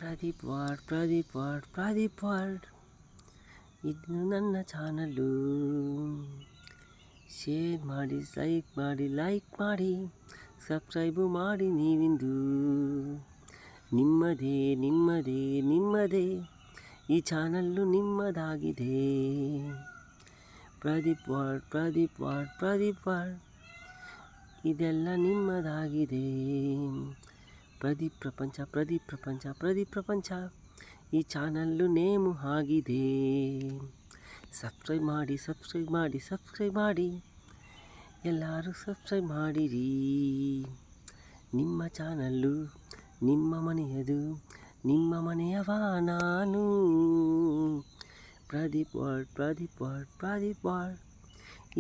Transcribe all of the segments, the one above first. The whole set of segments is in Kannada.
ಪ್ರದೀಪ್ ವಾರ್ಡ್ ಇದು ನನ್ನ ಚಾನಲ್ಲು. ಶೇರ್ ಮಾಡಿ, ಲೈಕ್ ಮಾಡಿ, ಸಬ್ಸ್ಕ್ರೈಬು ಮಾಡಿ ನೀವಿಂದು. ನಿಮ್ಮದೇ ಈ ಚಾನಲ್ಲು ನಿಮ್ಮದಾಗಿದೆ. ಪ್ರದೀಪ್ ವಾರ್ಡ್ ಇದೆಲ್ಲ ನಿಮ್ಮದಾಗಿದೆ. ಪ್ರದೀಪ್ ಪ್ರಪಂಚ ಈ ಚಾನಲ್ಲು ನೇಮು ಆಗಿದೆ. ಸಬ್ಸ್ಕ್ರೈಬ್ ಮಾಡಿ ಎಲ್ಲರೂ ಸಬ್ಸ್ಕ್ರೈಬ್ ಮಾಡಿರಿ. ನಿಮ್ಮ ಚಾನಲ್ಲು ನಿಮ್ಮ ಮನೆಯದು, ನಿಮ್ಮ ಮನೆಯವ ನಾನು. ಪ್ರದೀಪ್ ವಾರ್ಡ್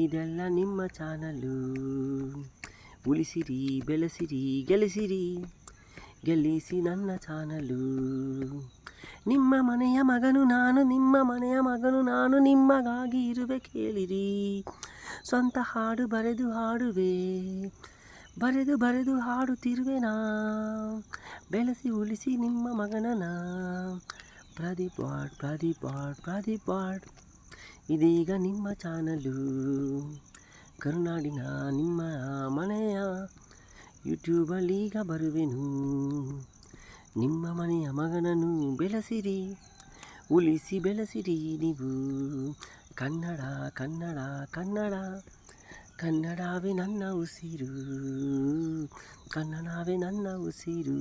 ಇದೆಲ್ಲ ನಿಮ್ಮ ಚಾನಲ್ಲು. ಉಳಿಸಿರಿ, ಬೆಳೆಸಿರಿ, ಗೆಲ್ಲಿಸಿ ನನ್ನ ಚಾನಲ್ಲು. ನಿಮ್ಮ ಮನೆಯ ಮಗನು ನಾನು, ನಿಮಗಾಗಿ ಇರುವೆ ಕೇಳಿರಿ. ಸ್ವಂತ ಹಾಡು ಬರೆದು ಹಾಡುವೆ, ಬರೆದು ಹಾಡುತ್ತಿರುವೆ ನಾ. ಬೆಳೆಸಿ ಉಳಿಸಿ ನಿಮ್ಮ ಮಗನನ. ಪ್ರದೀಪ್ ವಾರ್ಡ್ ಇದೀಗ ನಿಮ್ಮ ಚಾನಲ್ಲು. ಕರುನಾಡಿನ ನಿಮ್ಮ ಮನೆಯ ಯೂಟ್ಯೂಬಲ್ಲೀಗ ಬರುವೆನು. ನಿಮ್ಮ ಮನೆಯ ಮಗನನ್ನು ಬೆಳೆಸಿರಿ, ಉಳಿಸಿ ಬೆಳೆಸಿರಿ ನೀವು. ಕನ್ನಡವೇ ನನ್ನ ಉಸಿರು.